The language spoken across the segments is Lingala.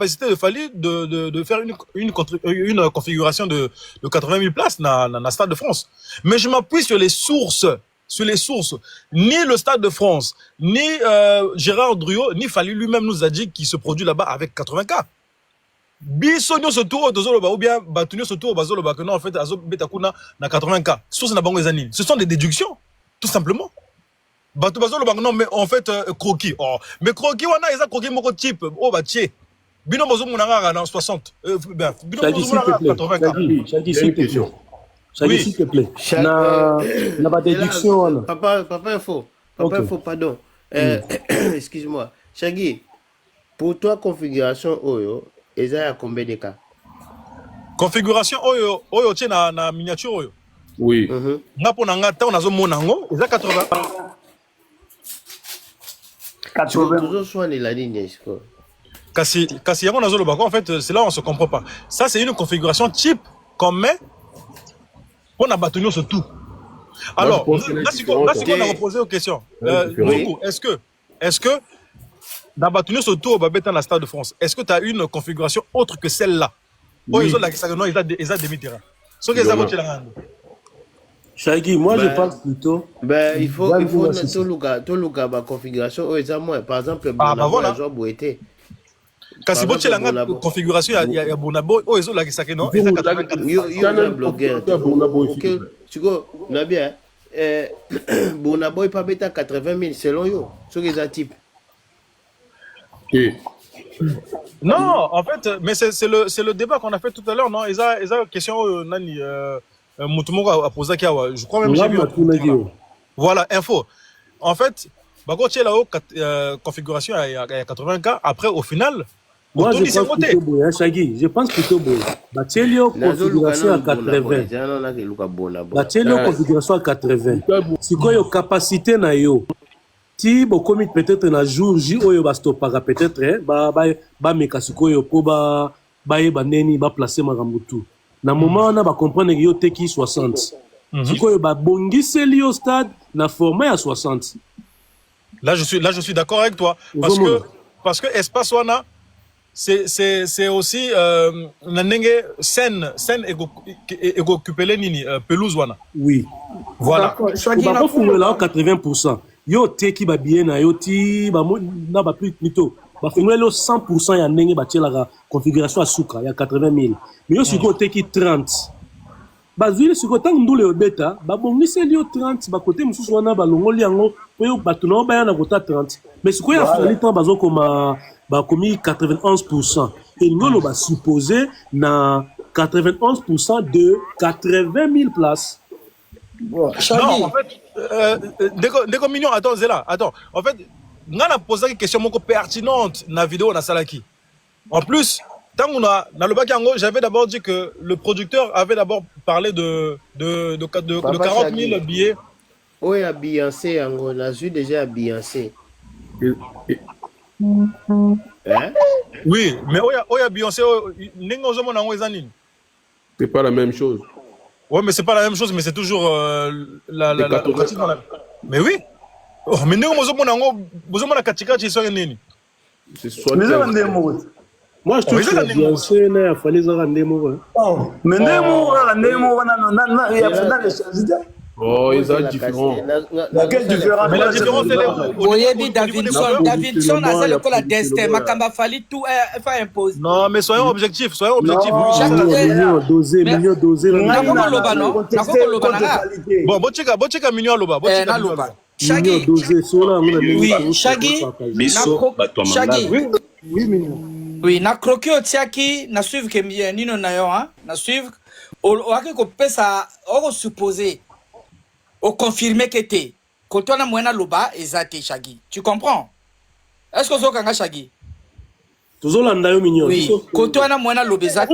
capacité de Fali de faire une configuration de 80 000 places dans le Stade de France. Mais je m'appuie sur les sources. Ni le Stade de France, ni Gérard Drouot, ni Fali lui-même nous a dit qu'il se produit là-bas avec 80K. Bisogno ce tour ou bien Batunio ce tour que non en fait azo betakuna na 80K. Source na bango ezani. Ce sont des déductions, tout simplement. Batu bazolo non mais en fait croquis. Oh, mais croquis wana eza croquis moko type oh ba tie. Bino bozo munanga na 60. Bino bozo munanga 80K. Chadi s'il te plaît. Chadi s'il te plaît. Na ba déduction. Papa info. Papa info pardon. Excuse-moi. Chagi, pour toi configuration oyo eza ya combien de cas? Configuration oyo tie na miniature oyo. Oui. Ngapo na ngata on azo monango eza 80. 80. Toujours soigner la ligne, je crois. Kasi yango nazo loba en fait c'est là où on se comprend pas. Ça c'est une configuration type qu'on met pour na batonio sur tout. Alors là c'est qu'on a reposé aux questions. Est-ce que dans batonio sur tout au babeta na Stade de France, est-ce que tu as une configuration autre que celle-là? Oh ils ont la non ils ont demi-terrain. Ce que ça va Chagui, moi je pense plutôt. Ben il faut tout le ma configuration oh ils moins par exemple voilà. Job où était. Kasi boche la configuration il y a Bonabo oh ils ont la qui non ils ont 84 blogueur. Tu go na bien Bonabo pas bêta 80 000 selon yo ce que ça type. Non, en fait, mais c'est le débat qu'on a fait tout à l'heure, non? Ils ont question nani Moutoumoko a posé je crois même j'ai vu. Voilà, info. En fait, bako tché là-haut configuration il y a 80K. Après, au final, moi je pense plutôt bon. Batelio configuration à 80. Batelio configuration à 80. Si quoi yo capacité na yo. Si bon comme peut-être na jour J oyo ba stopaka peut-être ba mekasiko yo po ba neni ba placer makambutu. Na moment on a ba comprendre que yo teki 60. Si quoi yo ba bongiseli au stade na format à 60. Là je suis d'accord avec toi parce que espace wana c'est aussi na ndenge scène ego occuper nini pelouse wana. Oui. Voilà. On va fouiller là 80%. Yo teki ba bien na yo ti ba na ba plus plutôt ba fouiller le 100% ya ndenge ba tiela configuration à suka ya 80 000. Mais yo siko teki 30. Ba zuile siko tang ndule obeta ba bongiseli yo 30 ba côté mususu wana ba longoli yango po yo ba tuna ba ya na kota 30. Mais siko ya fali temps bazo koma ba komi 91%. Et ngolo ba supposé na 91% de 80 000 places. Non, en fait, dès que mignon, attends, Zéla, attends. En fait, on a posé une question pertinente dans la vidéo, on a Salaki. En plus, tant qu'on a, dans le bac j'avais d'abord dit que le producteur avait d'abord parlé de 40 000 billets. Oui, à Beyoncé, on a vu déjà à Beyoncé. Hein? Oui, mais où y a Beyoncé, c'est pas la même chose. Ouais, mais c'est pas la même chose, mais c'est toujours la pratique dans la... Mais oui. Oh, mais nous, vous avez katika qui sont nés. C'est soit. Mais moi, je trouve que Beyoncé n'a pas les arrêter. Oh, mais oh, ils sont différents. Quelle différence? Mais la différence, elle est où? Oyebi Davidson a fait le destin. Makamba Fali tout impose. Non, mais soyons objectifs. Million dosé. Bon, bocheka million loba. Shaggy. Oui, Shaggy. Oui, na croqué au tiaki, na suivre que nino na yo, na suivre. O ake ko pesa, o supposé. Au confirmer que t'es. Quand on a moins à l'oba, exact, Shaggy. Tu comprends? Est-ce que vous avez Shaggy? Toujours l'andayo mignon. Oui. Quand on a moins à l'oba, exact.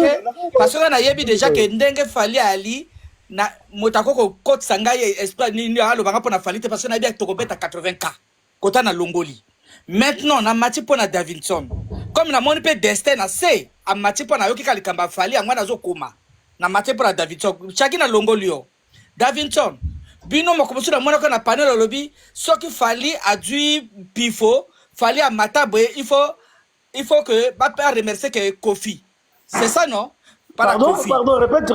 Parce qu'on a yébi déjà que n'dengue fali ali na motako ko côte sangaye esprit ni a l'oba pour na fali parce qu'on a bien toko bête à 80K. Quand on a longoli. Maintenant, na mati pour na Davidson. Comme na moni pe destin na c'est a mati pour na yoki kalikamba fali a mwana zo koma. Na mati pour na Davidson. Shaggy na longolio. Davidson. Bino mokomosu na mwana na panel lobby, ce qu'il fallait a dû pifo, fallait à matabre, il faut il faut que Bappa remercie que Kofi. C'est ça, non? Pardon, répète, je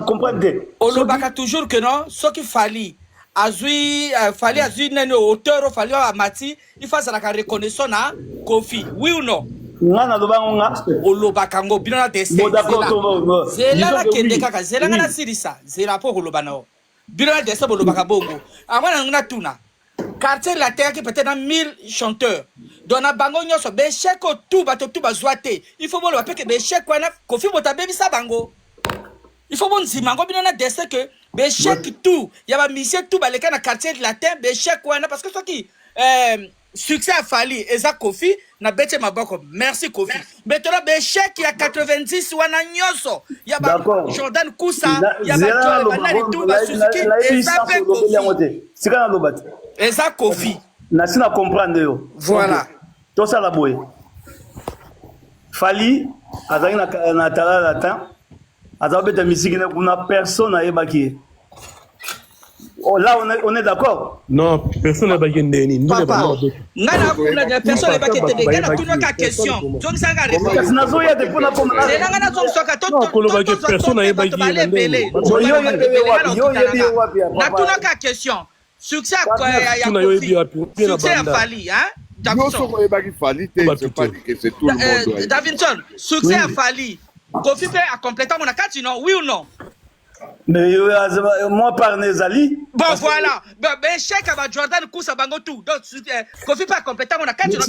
comprends. On le baka toujours que non, ce qu'il fallait. Fallait azui nene auteur, fallait à Mati, il faut ça la reconnaissance na Kofi. Oui ou non? On le baka ngo bina dessin. C'est là la kende kaka, c'est là la sirisa, c'est là pour le banao. Bina dessin pour le baka bongo. Avant on a tuna. Quartier la terre qui peut-être 1000 chanteurs. Dans la bango nyoso be chèque tout bazouate. Il faut bon le rappeler que be chèque quoi na Kofi bota baby sa bango. Il faut bon zimango bina dessin que be chèque tout. Il y a ba mission tout ba les na quartier de la terre be chèque quoi na parce que ce qui succès a fallu eza Kofi na bete maboko. Merci Kofi. Maintenant be chèque il y a 90 wana nyoso. Il y a ba Jordan Kousa, il y a ba Banali tout ba Suzuki eza pe Kofi. C'est quand on bat. Eza Kofi. Nasina comprendre yo. Voilà. Tout ça la boye. Fali azali na tala latin. Azabe ta musique ne kuna personne à ebaki. Oh là on est d'accord. Non, personne n'a bagé ndeni. Papa. Ngana kuna personne n'a bagé ndeni. Ngana kuna ka question. Donc ça ga réponse. Nazo ya de kuna comme là. C'est ngana donc soka to. Non, ko lo bagé personne n'a bagé ndeni. Na tuna ka question. Succès à Kofi. Succès à Fali, hein? Davinson, succès à Fali. Kofi peut compléter mon account, non? Oui ou non? Mais moi par Nezali. Bon voilà. Ben chèque à Jordan Kousa Bango tout. Donc Kofi peut compléter mon account, non?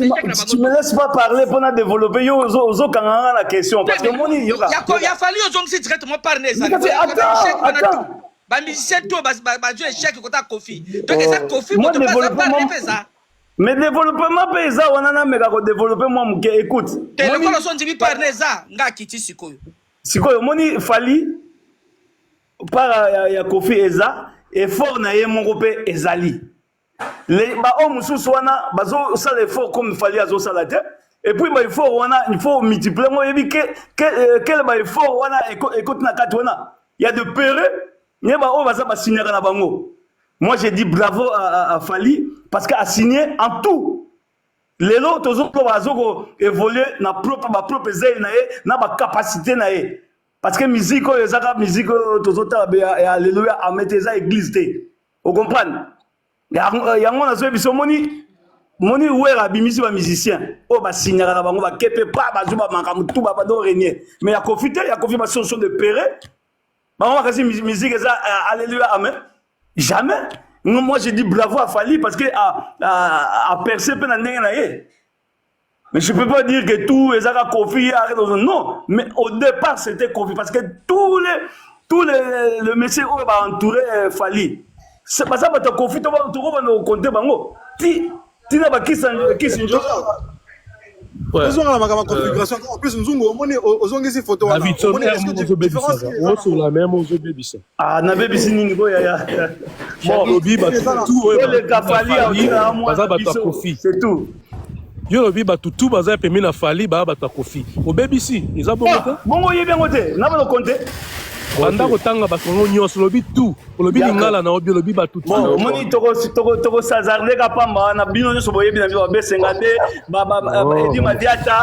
Tu me laisses pas parler pour développer yo kanganga la question parce que moni il y a fallu aux hommes directement par Nezali. Attends. Ba musicien tout ba jouer échec côté Kofi. Donc ça Kofi moi développer ça. Mais développement paysan on a mega ko développer moi écoute. Téléphone son dit par Neza nga kiti sikoyo. Sikoyo moni Fali par ya Kofi eza effort na ye mon pe ezali. Les ba homme sous wana bazo ça l'effort comme Fali azo salate et puis ba il faut multiplier moi quel ba effort wana écoute na kat wana. Il y a de péré. Moi j'ai dit bravo à Fali parce qu'il a signé en tout. Les autres ont évolué dans ma propre zèle, dans ma capacité. Parce que musique, musique, alléluia, à mettre ça église. Vous comprenez? Il y a un moni ouera bimisi ba musicien o ba signera ba ba kepe pa ba zuba makamu tout ba do régner mais ya Kofi ba solution de péré. On va casser musique, alléluia, amen. Jamais. Moi, j'ai dit bravo à Fali parce qu'il a percé pendant l'année. Mais je ne peux pas dire que tout les Kofi non. Mais au départ, c'était Kofi parce que tous les messieurs ont entouré Fali. C'est pas ça que Kofi, tu vas compter. Tu n'as pas qui s'en Ouais. En plus, nous avons des photos. Ah, na baby sini ngo ya. Bon, lobi ba tout le kafali c'est tout. Yo lobi ba tout baza pemi na Fali ba Kofi. O baby si, ils a bon côté. Bongo yebe ngote, na ba compter. Banda kotanga ba kongo nyos lobi tout. Lobi ngala na obi lobi ba tout. Bon, moni toko sazarde ka pamba na bino nyoso boyebi na biso be sengade ba edi madiata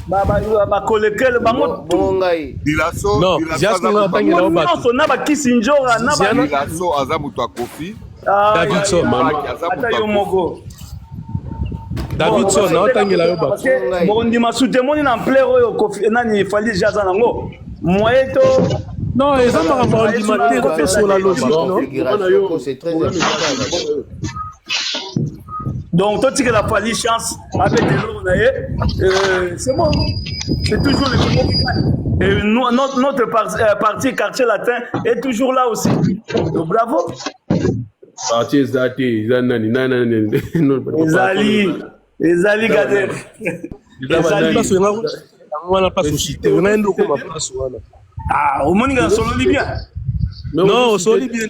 ba kolekel bango bongai Dilaso non Dilaso na tangi na ba non na ba kisinjora na ba Dilaso azamuto Kofi Davidson ata yo mogo Davidson na tangi la yo ba bon ndi masute moni na plaire oyo Kofi nani Fali jaza nango moyeto. Non, ils ont pas ordinateur sur la logique, non? C'est très important. Donc, toi, tu as la Fali chance avec les gens, c'est bon. C'est toujours le Congo qui gagne. Et notre parti quartier latin est toujours là aussi. Donc, bravo. Parti Zati, Zanani, Ezali Gader. On n'a pas société, on a un loco ma place. Ah, au monde, il y a un solo libyen. Non, au solo bien.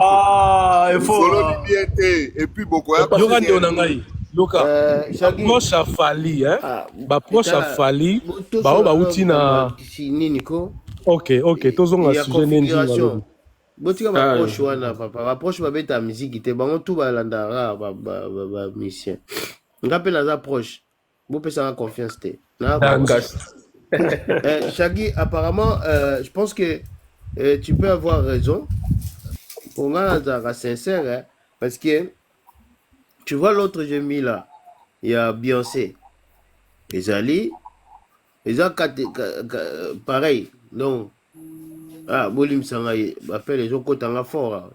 Ah, il faut. Solo bien. Et puis beaucoup. Yoga Ndonangai. Loka. Proche à Fali, hein. Proche à Fali. Ba outi na. Ok. Tozon a sujet nendi. Botika ba proche wana papa. Ba proche ba beta musique te bango tout ba landara ba mission. Ngapela za proche. Vous pouvez avoir confiance. Shaggy, apparemment, je pense que tu peux avoir raison. Pour moi, c'est sincère, hein, parce que tu vois l'autre j'ai mis là, il y a Beyoncé, Ezali, ils ont pareil. Donc, Bolim Sangaye, appelle les gens qui sont fort.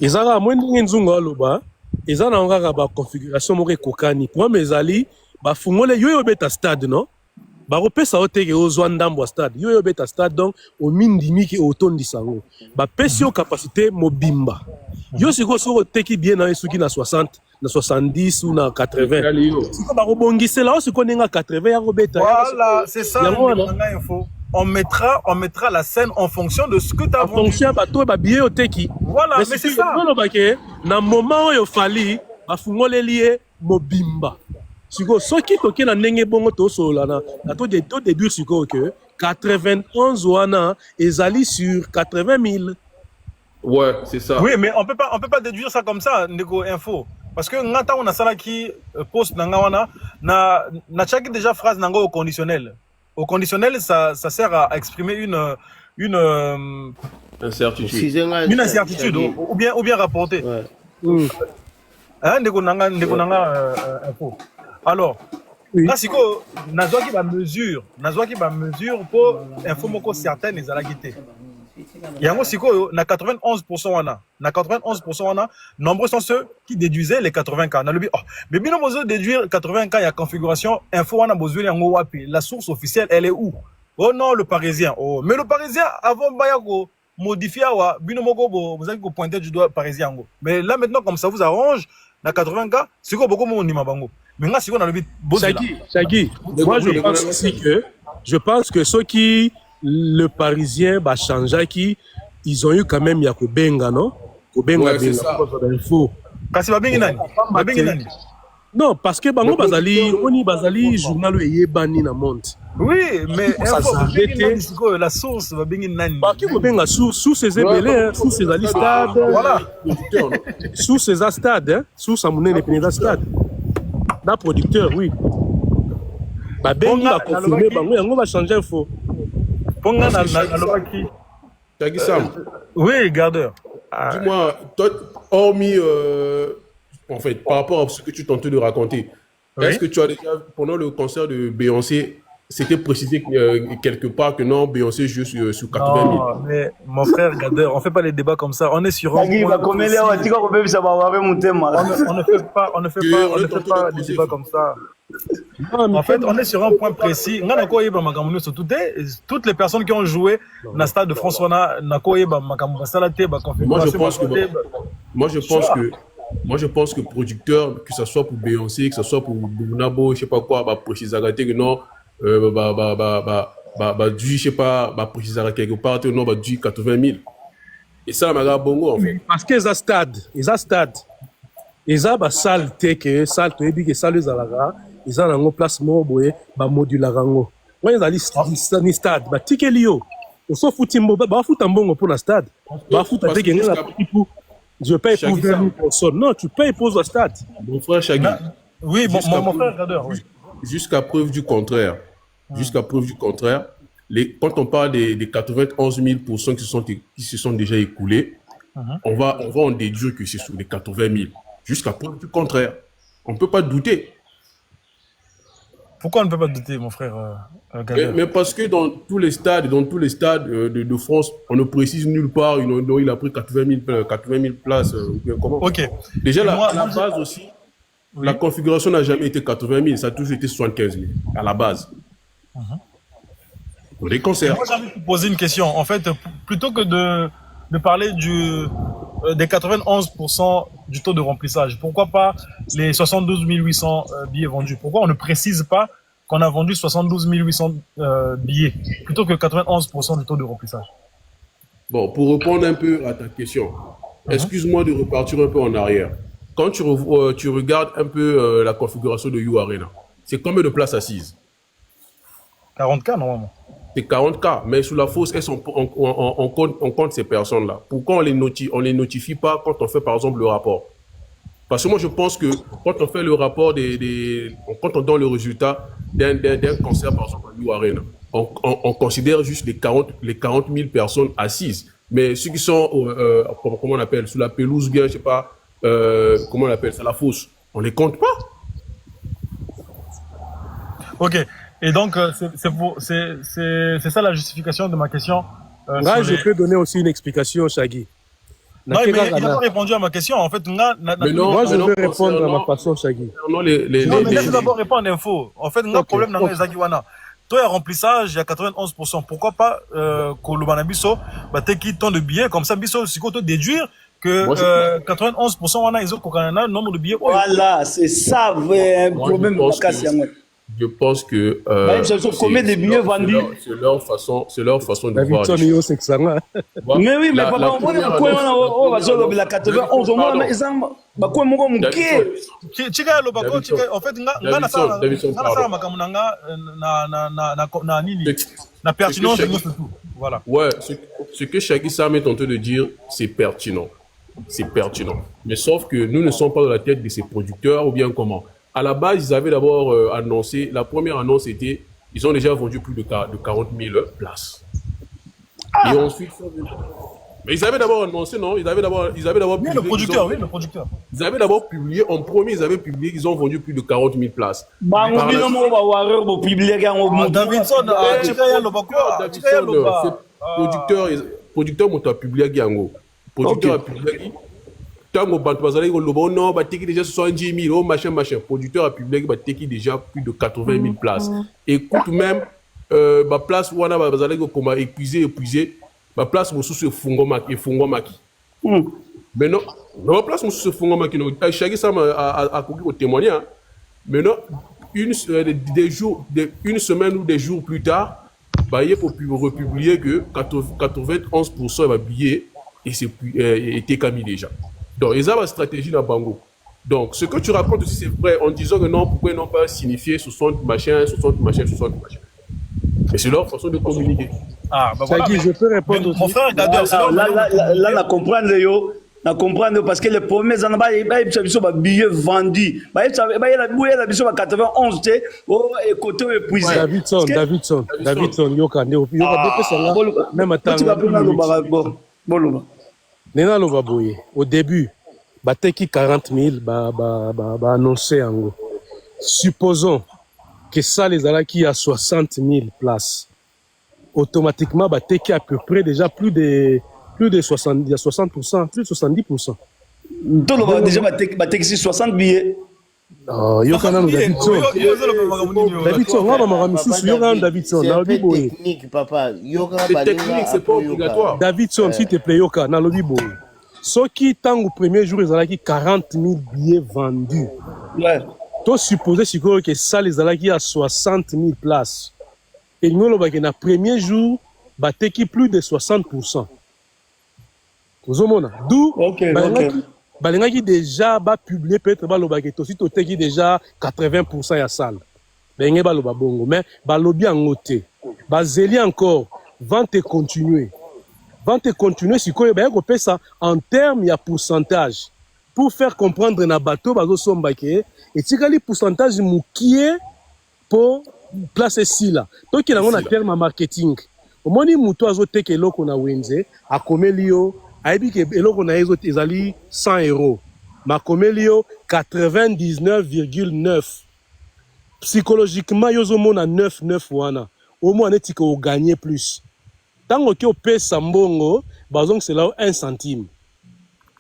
ezala mwe ndenge nzungu aloba eza na ngaka ba configuration moko ekokani problème ezali bafungole yo beta stade non bakopesa yo teke ozwa ndambo ya stade yo beta stade donc omindimiki otondisa yango bapesi yo capacité mobimba yo sikoyo soki oteki bien na yo soki na 60 na 70 ou na 80 sikoyo bakobongisela yo sikoyo ndenge 80 ya kobeta voilà c'est ça info. On mettra la scène en fonction de ce que tu as vendu. En fonction de billet au teki. Voilà, mais c'est ça. Dans le moment où il fallait, il lié mobimba. Ce qui est na nenge bongo to solana, na to début que 91 wana ezali sur 80 000. Ouais, c'est ça. Oui, mais on peut pas déduire ça comme ça, Nego Info. Parce que ngata on a ça qui poste nanga wana na chaque déjà phrase nanga au conditionnel. Au conditionnel, ça sert à exprimer une incertitude. Une incertitude, ou bien rapporter. Ouais. Hein, info. Alors, là, c'est quoi? Nazwa qui va mesure pour info moko certaines les alagité. Yango siko na 91% wana. Na 91% wana, nombreux sont ceux qui déduisaient les 80K. Na lobi, mais bino mozo déduire 80K, il y a configuration info wana bozuli yango wapi. La source officielle, elle est où? Oh non, le Parisien. Oh, mais le Parisien avant bayako modifier wa bino moko vous avez pointer du doigt Parisien yango. Mais là maintenant comme ça vous arrange na 80K, siko beaucoup mon nima bango. Mais là siko na lobi Shaggy, moi je pense que ceux qui le Parisien va changer qui ils ont eu quand même Yakobenga non Kobenga ouais, c'est ça. Info. Kasi babengi nani? Non, parce que bango bazali journal yebani na monde. Oui, mais info la source babengi nani? Ba ki kobenga sous ces ébélés, sous ces ali stade. Voilà. Sous ces stades, hein, sous sa monnaie les stade. Da producteur, oui. Babengi va confirmer bango yango va changer info. Ponga na Lobaki. Shaggy Sam. Oui, gardeur. Dis-moi, toi, hormis, en fait, par rapport à ce que tu tentais de raconter, est-ce que tu as déjà, pendant le concert de Beyoncé, c'était précisé quelque part que non, Beyoncé joue sur 80 000? Non, mais mon frère gardeur, on ne fait pas les débats comme ça. On est sur un point précis. On ne fait pas des débats comme ça. En fait, on est sur un point précis. Toutes les personnes qui ont joué dans le stade de France, moi je pense que producteur, que ce soit pour Beyoncé, que ce soit pour Bounabo, je sais pas quoi, préciser que non, du je sais pas, préciser quelque part, non, du 80 000. Et ça, ma bongo en fait. Parce qu'ils ont stade, ils ont salle teke, salle toebi que salle zalaga. Ils ont un placement modulaire. Quand ils ont un stade, tikelio. On s'en fout un bon pour le stade. Je paye pour 20 000 personnes. Non, tu payes pour le stade. Mon frère Shaggy. Oui, mon frère Gadeur. Jusqu'à preuve du contraire. Jusqu'à preuve du contraire. Quand on parle des 91 000% qui se sont déjà écoulés, on va en déduire que c'est sur les 80 000. Jusqu'à preuve du contraire. On ne peut pas douter. Pourquoi on ne peut pas douter, mon frère mais parce que dans tous les stades de France, on ne précise nulle part, il a pris 80 000 places. Comment? Ok. Déjà, la base aussi, la configuration n'a jamais été 80 000, ça a toujours été 75 000 à la base. Pour les concerts. Moi, j'ai envie de vous poser une question. En fait, plutôt que de parler des 91% du taux de remplissage. Pourquoi pas les 72 800 billets vendus? Pourquoi on ne précise pas qu'on a vendu 72 800 billets plutôt que 91% du taux de remplissage? Bon, pour répondre un peu à ta question, excuse-moi de repartir un peu en arrière. Quand tu regardes un peu la configuration de You Arena, c'est combien de places assises? 40K normalement. C'est 40K, mais sous la fausse S, on compte ces personnes-là. Pourquoi on les notifie pas quand on fait par exemple le rapport? Parce que moi, je pense que quand on fait le rapport quand on donne le résultat d'un concert, par exemple, à New Arena, on considère juste les 40 000 personnes assises. Mais ceux qui sont, comment on appelle, sous la pelouse, bien, je sais pas, comment on appelle ça, la fosse, on les compte pas. Ok. Et donc, c'est ça la justification de ma question. Là, je peux donner aussi une explication, Shaggy. Non, mais il n'a pas répondu à ma question. En fait, moi, je vais répondre à ma façon, Shaggy. Non, mais laisse d'abord répondre info. En fait, le problème dans les Zagiwana. Toi, il y a remplissage, il y a 91%. Pourquoi pas Kolobana Bisso, qui ton de billets, comme ça, Bisso, si tu déduire que 91% on a ils ont le nombre de billets. Voilà, c'est ça, un problème. Je pense que combien de billets vendus? C'est leur façon de voir. Mais oui, mais papa, on va sur la 91, on va en fait, la pertinence de tout. Voilà. Ouais, ce que Shaggy Sam est en train de dire, c'est pertinent. C'est pertinent. Mais sauf que nous ne sommes pas dans la tête de ces producteurs ou bien comment. À la base, ils avaient d'abord annoncé, la première annonce était, ils ont déjà vendu plus de 40 000 places. Et ensuite, mais ils avaient d'abord annoncé, non? Ils avaient d'abord publié. Oui, le producteur. Ils avaient d'abord publié, en premier, ils avaient publié qu'ils ont vendu plus de 40 000 places. Producteur, on a publié Gango. Producteur a publié. Tango Bantouazali, non, déjà 70 000, machin. Producteur a publié déjà plus de 80 000 places. Écoute, même, ma place, on a épuisé. Ma place, je suis Fungomaki. Maintenant, ma place, je suis Fungomaki. Chacun a témoigné. Maintenant, une semaine ou des jours plus tard, il faut republier que 91% va billets et était camis déjà. Donc, ils ont une stratégie dans Bango. Donc, ce que tu racontes aussi, c'est vrai, en disant que non, pourquoi ils n'ont pas signifié 60 machins. Mais c'est leur façon de communiquer. Ah, bah voilà. Je peux répondre aussi. Mon frère, là, la comprendre, parce que les premiers années, il y a des billets vendus. Il y a des 91, côté épuisé. Davidson, Yoka, même à temps. Au début, bateki 40 000, annoncé en gros. Supposons que ça les a qui à 60 000 places. Automatiquement, bateki à peu près déjà plus de 60%, plus de 70%. Donc, déjà bateki 60 billets. Davidson, Davidson, c'est technique, papa. C'est technique, c'est pas obligatoire. Davidson, s'il te plaît, Yoka, dans le Bibo. Ceux qui, tant au premier jour, ils ont 40 000 billets vendus. Ouais. Tu supposes que ça, les a à 60 000 places. Et nous, le premier jour, bateki plus de 60%. Vous avez d'où balengaki déjà publié peut-être aussi toteki déjà 80% ya salle. Benge baloba bongo mais balobi en côté. Bazeli encore vente continuer si quoi ben ça en termes ya pourcentage pour faire comprendre na bateau bazo somba ke et tikali pourcentage mukie pour placer si là. Donc il a un terme marketing. Au moins ni muto azo teke eloko na wenze akomelio aibi ke eloko na ezo ezali 100 €. Makomelio 99,9. Psychologiquement, yozo mona 9 wana. Au moins on est au gagner plus. Tant que paie sambongo, bazong c'est là 1 centime.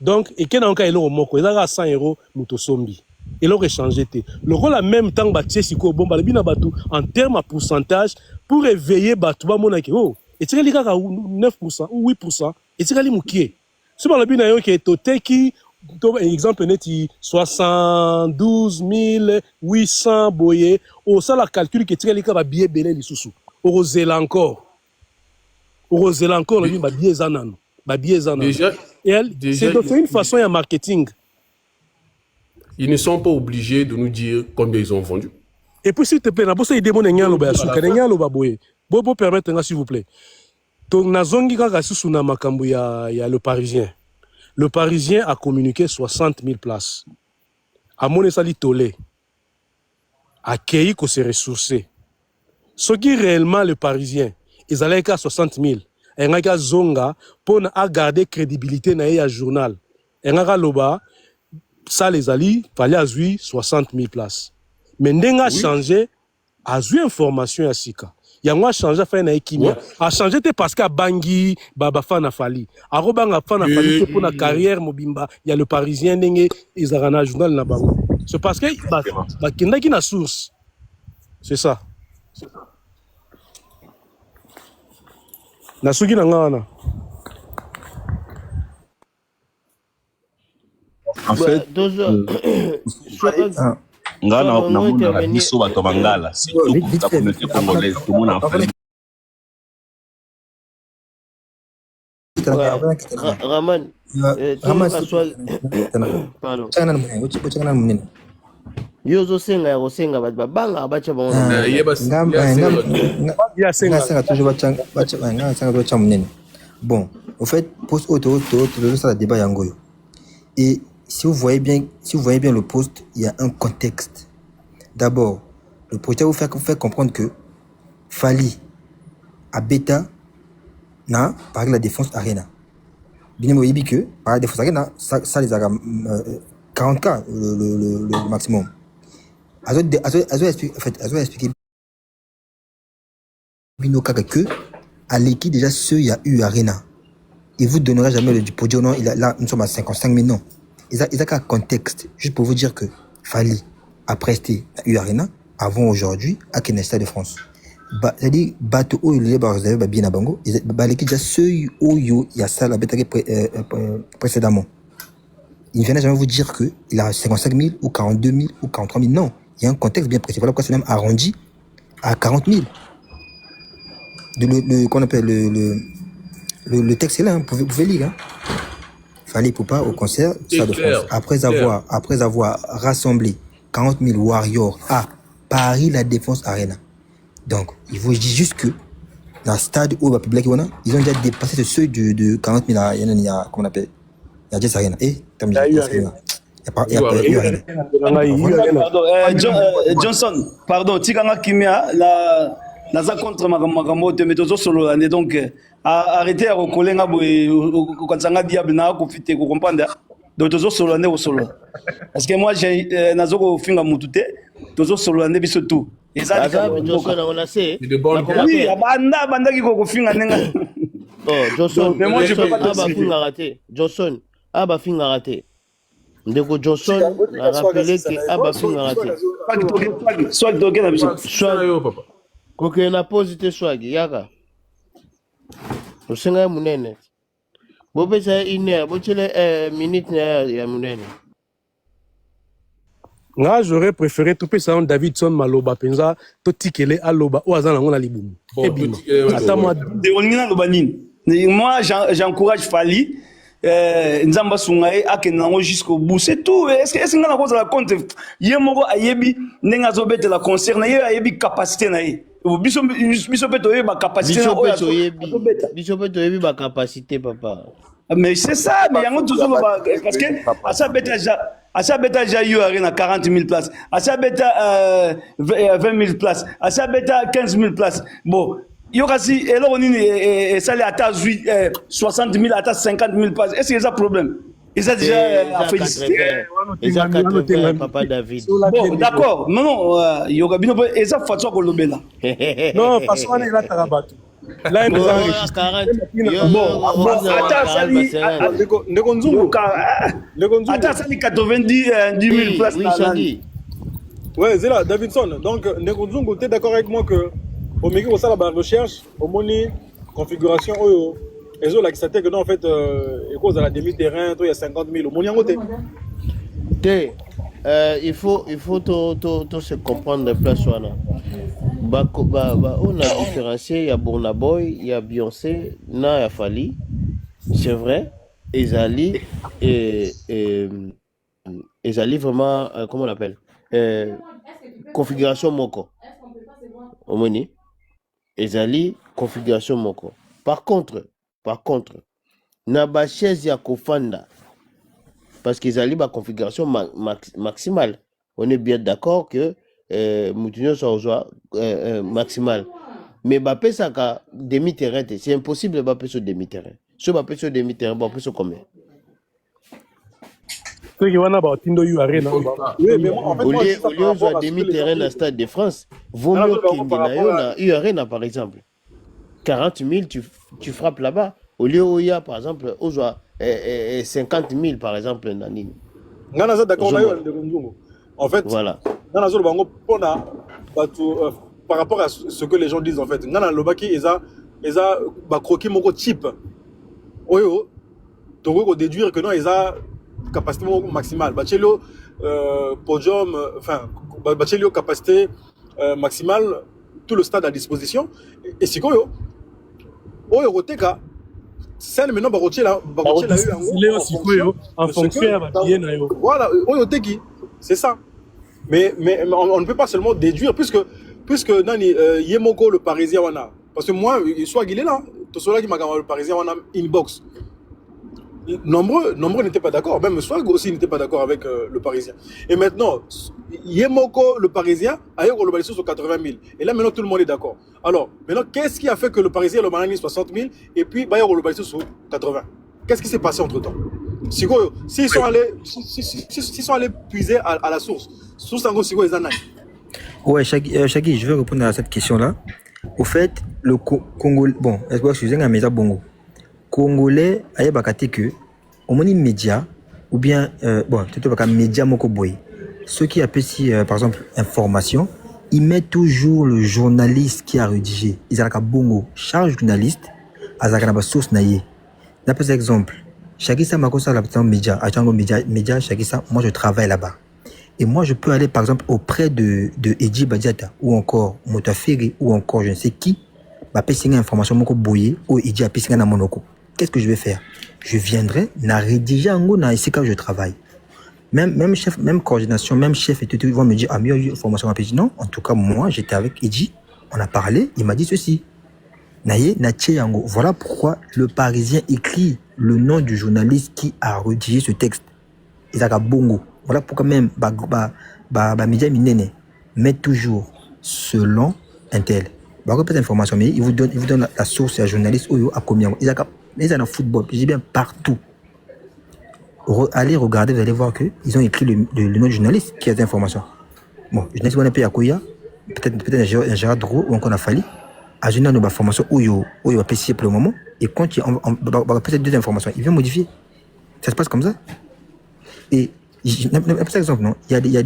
Donc et que dans cas elo moko, il a 100 € muto sombi. Et l'on échangé té. Le rôle en même temps batie siko bomba bina batu en termes de pourcentage pour éveiller batu ba mona ke oh et tu kaka 9% ou 8% et tu kali mukie. Si on a bien yo ke toteki exemple net 72 800 boye au ça la calcul que tu kali ka billet belé lisusu. Orozela encore le ba billet zanano. Déjà, c'est une façon de marketing. Ils ne sont pas obligés de nous dire combien ils ont vendu. Et puis, s'il te plaît, il permettre, s'il vous plaît. Le Parisien a communiqué 60 000 places. amoni sali tolé accueilli ko se ressourcer ce qui réellement le parisien ils allaient qu'à 60 000 et ngaka zonga pour à garder crédibilité na ya journal et ngaka loba ça les ali fallait azui 60 000 places mais ndenga changé azui information ya sika yango a changé fa na ekimia a changé te parce que bangi baba fana fali arobanga fana fali te pour la carrière mobimba il y a le parisien ndenge izarana journal na bango c'est parce que ba kenda ki na source c'est ça na suki na ngana En fait, ngana namona biso bato bangala surtout la communauté congolaise tout le monde en fait. Raman, pardon. Yozo senga ya kosenga bat banga bacha bango. Bon, au fait, post auto ça débat yangoyo. Et si vous voyez bien le post, il y a un contexte. D'abord, le projet vous fait comprendre que Fali à Beta n'a par la défense arena. Bien vous voyez que par la défense arena, ça les a 40K le maximum. Azo expliqué Bino Kaka que à l'équipe déjà ceux il y a eu arena. Il vous donnera jamais le podium non, là nous sommes à 55 000 non. Il a qu'un contexte juste pour vous dire que Fali a presté à U Arena avant aujourd'hui à Stade de France. C'est-à-dire bateau où il est bien à Bango, l'équipe déjà ceux où il y a ça la bête précédemment. Il ne vient jamais vous dire que il a 55 000 ou 42 000 ou 43 000 non. Il y a un contexte bien précis. Voilà pourquoi c'est même arrondi à 40 000. Qu'on appelle le texte est là, hein, vous pouvez lire. Hein. Fallait pour pas au concert Stade de France. Après avoir rassemblé 40 000 warriors à Paris la Défense Arena. Donc, il faut dire juste que dans le stade où ils ont déjà dépassé ce seuil de 40 000 à comment on appelle il y a Jess Arena. Et comme je dis, il y a Arena. Pardon, Johnson, pardon, Tiganga Kimia, naza contre makambo te metozo solo donc arrêtez à recoller nga boy kansanga diable na ko fité ko comprendre donc tozo solo ne solo parce que moi j'ai nazo ko finga mutute tozo solo ne biso tout et ça Johnson on a c'est oui banda ki ko finga nenga oh Johnson mais moi je peux pas finga raté Johnson aba finga raté ndeko Johnson a rappelé que aba finga raté soit doké na biso soit papa koke na positive swag yaka usenga munene bopesa ine bochele minute ya munene nga j'aurais préféré tout ça Davidson maloba penza to tikele aloba o azana ngona libumu ebima ata moi de onina lobanine moi j'encourage Fali nzamba sungae akenango jusqu'au bout c'est tout est-ce ngana ko za compte yemoko ayebi nenga zobete la concert na ye ayebi capacité na ye biso peto ye ba capacité na biso peto yebi ba capacité papa mais c'est ça mais yango toujours parce que asa beta ja yo arena 40 000 places asa beta 20 000 places asa beta 15 000 places bon yokasi eloko nini sali ata 60 000 ata 50 000 places est-ce que c'est un problème ils ont déjà à féliciter. Ils ont 80, papa David. Bon, d'accord. Non, yoga bino et ça façon ko lobela. Non, parce qu'on est là tarabatu. Là il est bon, attends sali Ndegonzungu. Attends sali 90 000 places là. Ouais, c'est là Davidson. Donc Ndegonzungu, tu es d'accord avec moi que au milieu de ça la recherche, au moni configuration et zo la qui c'était que non en fait et cause à la demi-terrain, il y a 50 000 au moni en côté. Il faut tout se comprendre de place là. On a différencié, il y a Burna Boy, il y a Beyoncé, na ya Fali. C'est vrai, Ezali vraiment comment on appelle configuration moko. Omoni Ezali configuration moko. Par contre, na ba chaise ya kofanda parce qu'ils allaient la configuration maximale. On est bien d'accord que Moutinho soit maximal. Mais Mbappé, ça a demi-terrain. C'est impossible de Mbappé sur demi-terrain. Si Mbappé sur demi-terrain, Mbappé sur combien? Ceux qui vont avoir Tindo U Arena. Oui, mais moi, en fait, Au moi, lieu de demi-terrain dans le Stade de France, vaut mieux qu'il y ait U Arena, par exemple. 40 000, tu frappes là-bas. Au lieu où il y a, par exemple, 50 000, par exemple, Nanine. D'accord, en fait, voilà. Par rapport à ce que les gens disent, en fait, Nana Lobaki, ils ont croqué mon type. Oui, donc, on déduire que non, ils ont capacité maximale. Bachelio, podium, enfin, Bachelio, capacité maximale, tout le stade à disposition. Et c'est quoi, Teka, c'est maintenant Baroche là, en fonction de voilà, c'est ça. Mais on ne peut pas seulement déduire, puisque Nani Yemoko le Parisien wana, parce que moi, soit il est là, tout cela qui m'a le Parisien wana inbox. Nombreux n'étaient pas d'accord, même Swag aussi n'était pas d'accord avec le Parisien. Et maintenant, Yemoko le Parisien a eu le balai sur 80 000. Et là maintenant tout le monde est d'accord. Alors maintenant, qu'est-ce qui a fait que le Parisien le balai 60 000 et puis Bayer le balai sur 80? Qu'est-ce qui s'est passé entre temps? S'ils sont allés puiser à la source en gros, les analyses. Ouais, Shaggy, je vais répondre à cette question-là. Au fait, le Congolais, bon, excusez-moi, mais ça bongo. Congolais, aïe bakate que, au moins média, ou bien, bon, peut-être pas média moko boy. Ceux qui appellent par exemple, information, ils mettent toujours le journaliste qui a rédigé. Ils ont bongo, charge journaliste, ils ont source naïe. D'après exemple, Shagissa Makosa, la média, média, Shagissa, moi je travaille là-bas. Et moi, je peux aller, par exemple, auprès de Edji Badiata, ou encore Motaferi, ou encore je ne sais qui, ma pessinga information moko boye, ou Edji a pessinga na monoko. Qu'est-ce que je vais faire? Je viendrai, na rédiger en gros, na ici quand je travaille. Même chef, même coordination, même chef et tout, ils vont me dire, ah, mieux, information rapide. Non, en tout cas, moi, j'étais avec Edji, on a parlé, il m'a dit ceci. Naye, Nache Yango. Voilà pourquoi le Parisien écrit le nom du journaliste qui a rédigé ce texte. Isaka Bongo. Voilà pourquoi même média minene met toujours selon un tel. Bah pas d'information mais il vous donne la source à journaliste ou à combien. Ils ont un football, je dis bien partout. Allez regarder, vous allez voir que ils ont écrit le nom du journaliste qui a des informations. Bon, je ne sais pas un peu à Koya, peut-être un Gérard Dro ou encore un Fali. À Juna nos formations où il va préciser pour le moment et quand on va peut-être deux informations, il vient modifier. Ça se passe comme ça. Et par exemple, non, il y a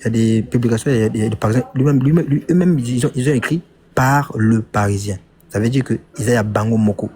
des publications, par exemple, eux-mêmes, ils ont écrit par le Parisien. Ça veut dire que ils aient à Bango Moko.